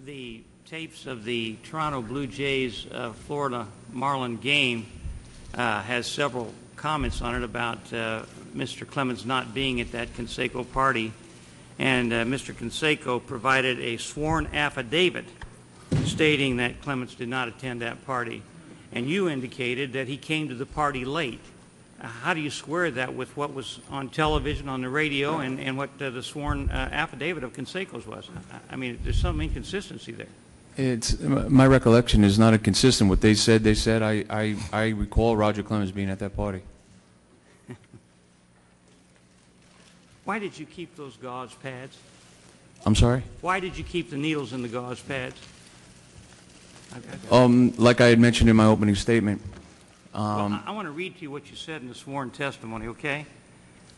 The tapes of the Toronto Blue Jays Florida Marlin game has several comments on it about Mr. Clemens not being at that Canseco party, and Mr. Canseco provided a sworn affidavit stating that Clemens did not attend that party, and you indicated that he came to the party late. How do you square that with what was on television, on the radio, and what the sworn affidavit of Canseco's was? I mean, there's some inconsistency there. It's my recollection is not inconsistent. What they said, I recall Roger Clemens being at that party. Why did you keep those gauze pads? I'm sorry? Why did you keep the needles in the gauze pads? Like I had mentioned in my opening statement. Well, I want to read to you what you said in the sworn testimony, okay?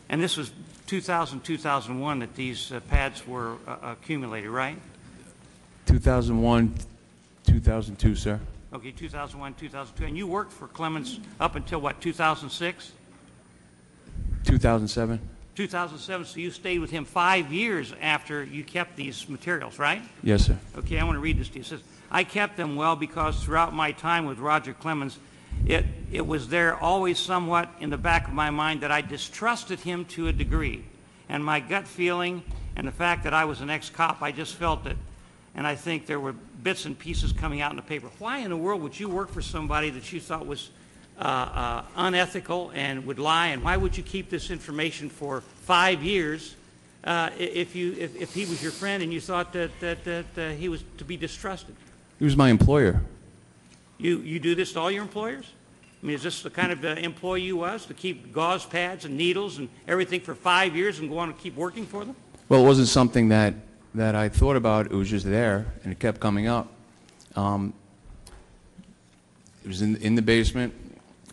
And this was 2000, 2001 that these pads were accumulated, right? 2001, 2002, sir. Okay, 2001, 2002. And you worked for Clemens up until what, 2006? 2007. 2007, so you stayed with him 5 years after you kept these materials, right? Yes, sir. Okay, I want to read this to you. It says, I kept them well because throughout my time with Roger Clemens, it was there always somewhat in the back of my mind that I distrusted him to a degree. And my gut feeling and the fact that I was an ex-cop, I just felt it. And I think there were bits and pieces coming out in the paper. Why in the world would you work for somebody that you thought was unethical and would lie? And why would you keep this information for 5 years if he was your friend and you thought that he was to be distrusted? He was my employer. You do this to all your employers? I mean, is this the kind of employee you was, to keep gauze pads and needles and everything for 5 years and go on and keep working for them? Well, it wasn't something that I thought about. It was just there, and it kept coming up. It was in the basement,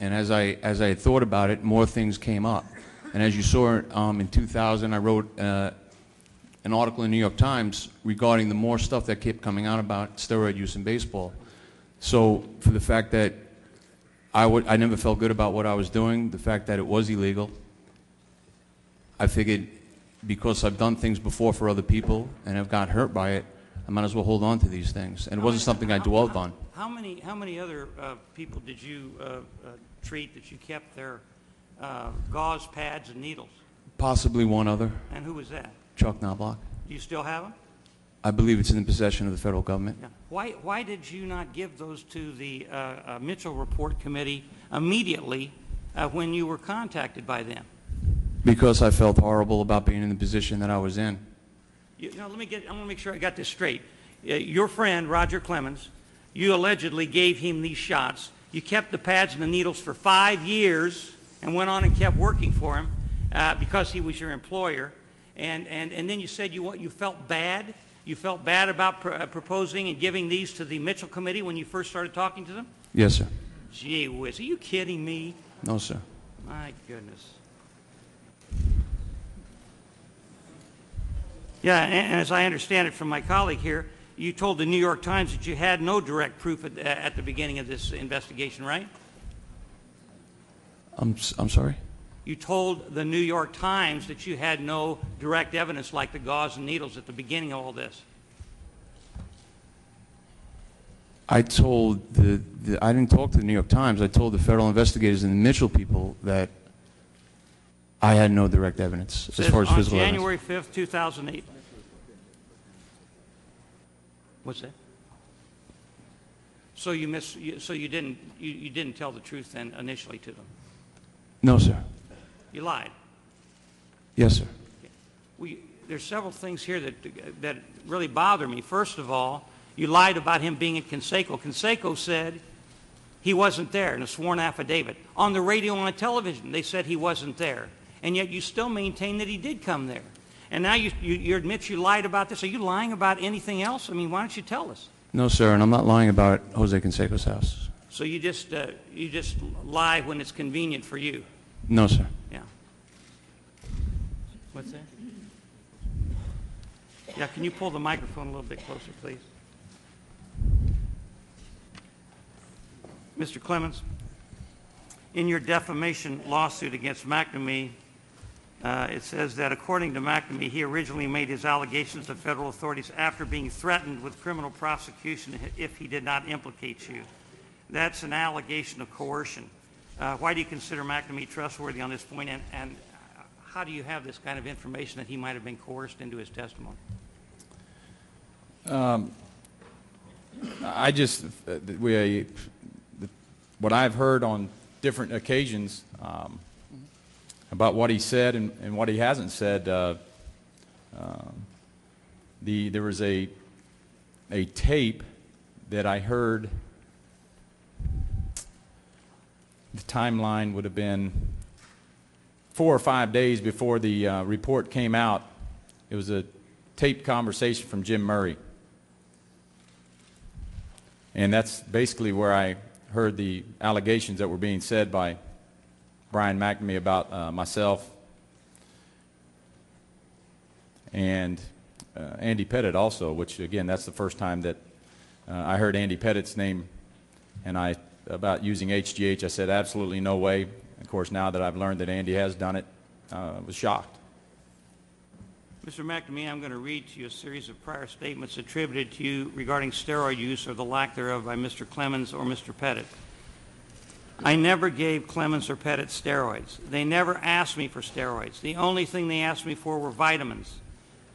and as I thought about it, more things came up. And as you saw in 2000, I wrote an article in the New York Times regarding the more stuff that kept coming out about steroid use in baseball. So for the fact that I never felt good about what I was doing, the fact that it was illegal, I figured because I've done things before for other people and have got hurt by it, I might as well hold on to these things. And it wasn't something I dwelled on. How many other people did you treat that you kept their gauze pads and needles? Possibly one other. And who was that? Chuck Knobloch. Do you still have them? I believe it's in the possession of the federal government. Yeah. Why did you not give those to the Mitchell Report Committee immediately when you were contacted by them? Because I felt horrible about being in the position that I was in. I want to make sure I got this straight. Your friend, Roger Clemens, you allegedly gave him these shots. You kept the pads and the needles for 5 years and went on and kept working for him because he was your employer. And then you said you felt bad. You felt bad about proposing and giving these to the Mitchell Committee when you first started talking to them? Yes, sir. Gee whiz, are you kidding me? No, sir. My goodness. Yeah, and as I understand it from my colleague here, you told the New York Times that you had no direct proof at the beginning of this investigation, right? I'm sorry? You told the New York Times that you had no direct evidence like the gauze and needles at the beginning of all this. I told I didn't talk to the New York Times. I told the federal investigators and the Mitchell people that I had no direct evidence as far as physical evidence. On January 5th, 2008. What's that? So you didn't tell the truth then initially to them? No, sir. You lied. Yes, sir. There's several things here that really bother me. First of all, you lied about him being at Canseco. Canseco said he wasn't there in a sworn affidavit. On the radio and on television, they said he wasn't there. And yet you still maintain that he did come there. And now you admit you lied about this. Are you lying about anything else? I mean, why don't you tell us? No, sir, and I'm not lying about Jose Canseco's house. So you just lie when it's convenient for you? No, sir. Yeah. What's that? Yeah, can you pull the microphone a little bit closer, please? Mr. Clemens, in your defamation lawsuit against McNamee It says that according to McNamee, he originally made his allegations to federal authorities after being threatened with criminal prosecution if he did not implicate you. That's an allegation of coercion. Why do you consider McNamee trustworthy on this point, and how do you have this kind of information that he might have been coerced into his testimony? What I've heard on different occasions about what he said and what he hasn't said, there was a tape that I heard. The timeline would have been 4 or 5 days before the report came out. It was a taped conversation from Jim Murray. And that's basically where I heard the allegations that were being said by Brian McNamee about myself and Andy Pettit also, which, again, that's the first time that I heard Andy Pettit's name, and about using HGH, I said absolutely no way. Of course, now that I've learned that Andy has done it, I was shocked. Mr. McNamee, I'm going to read to you a series of prior statements attributed to you regarding steroid use or the lack thereof by Mr. Clemens or Mr. Pettit. I never gave Clemens or Pettit steroids. They never asked me for steroids. The only thing they asked me for were vitamins.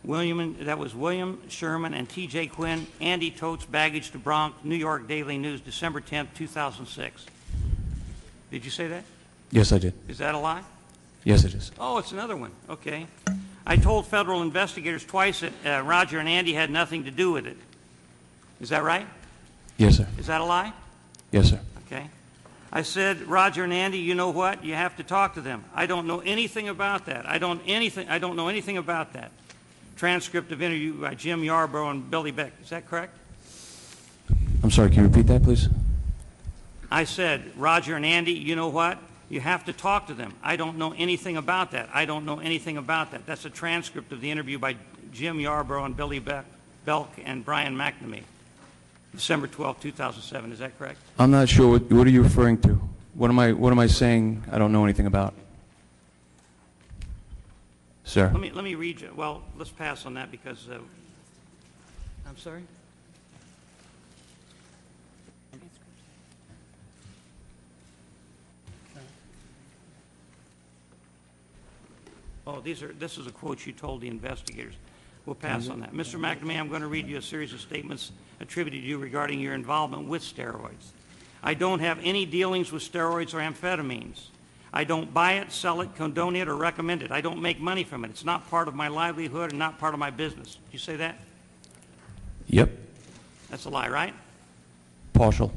That was William Sherman and T.J. Quinn, Andy Totes, baggage to Bronx, New York Daily News, December 10th, 2006. Did you say that? Yes, I did. Is that a lie? Yes, it is. Oh, it's another one. Okay. I told federal investigators twice that Roger and Andy had nothing to do with it. Is that right? Yes, sir. Is that a lie? Yes, sir. Okay. I said, Roger and Andy, you know what? You have to talk to them. I don't know anything about that. I don't know anything about that. Transcript of interview by Jim Yarborough and Billy Beck. Is that correct? I'm sorry, can you repeat that, please? I said, Roger and Andy, you know what? You have to talk to them. I don't know anything about that. I don't know anything about that. That's a transcript of the interview by Jim Yarborough and Billy Belk and Brian McNamee. December 12, 2007. Is that correct? I'm not sure. What are you referring to? What am I saying I don't know anything about? Sir? Let me read you. Well, let's pass on that because I'm sorry? Oh, this is a quote you told the investigators. We'll pass on that. Mr. McNamee, I'm going to read you a series of statements attributed to you regarding your involvement with steroids. I don't have any dealings with steroids or amphetamines. I don't buy it, sell it, condone it, or recommend it. I don't make money from it. It's not part of my livelihood and not part of my business. Did you say that? Yep. That's a lie, right? Partial.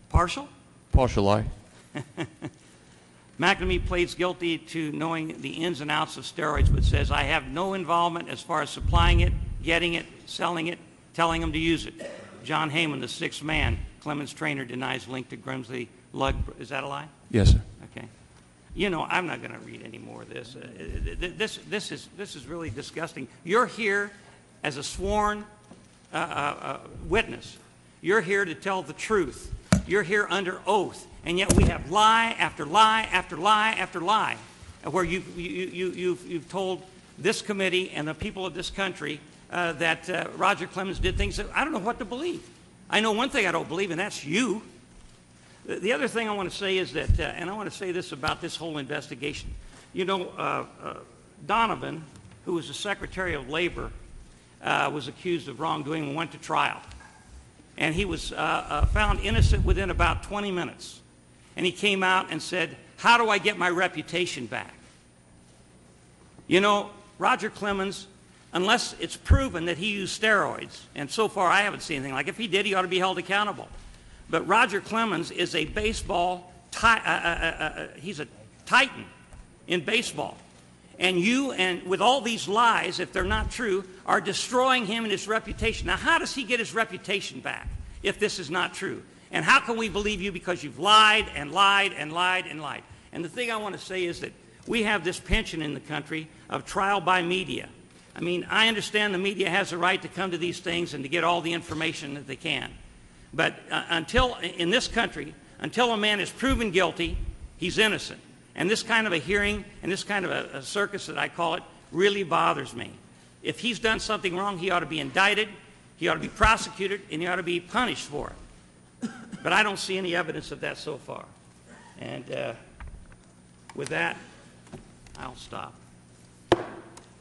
Partial? Partial lie. McNamee pleads guilty to knowing the ins and outs of steroids, but says, I have no involvement as far as supplying it, getting it, selling it, telling them to use it. John Heyman, the sixth man, Clemens' trainer, denies link to Grimsley Lug. Is that a lie? Yes, sir. Okay. You know, I'm not going to read any more of this. This is really disgusting. You're here as a sworn witness. You're here to tell the truth. You're here under oath, and yet we have lie after lie after lie after lie, where you've told this committee and the people of this country that Roger Clemens did things that I don't know what to believe. I know one thing I don't believe, and that's you. The other thing I want to say is that, and I want to say this about this whole investigation. You know, Donovan, who was the Secretary of Labor, was accused of wrongdoing and went to trial. And he was found innocent within about 20 minutes. And he came out and said, how do I get my reputation back? You know, Roger Clemens, unless it's proven that he used steroids, and so far I haven't seen anything like it. If he did, he ought to be held accountable. But Roger Clemens is a baseball, he's a titan in baseball. And you, and with all these lies, if they're not true, are destroying him and his reputation. Now, how does he get his reputation back if this is not true? And how can we believe you because you've lied and lied and lied and lied? And the thing I want to say is that we have this penchant in the country of trial by media. I mean, I understand the media has a right to come to these things and to get all the information that they can. But until, in this country, until a man is proven guilty, he's innocent. And this kind of a hearing and this kind of a circus that I call it really bothers me. If he's done something wrong, he ought to be indicted, he ought to be prosecuted, and he ought to be punished for it. But I don't see any evidence of that so far. And with that, I'll stop.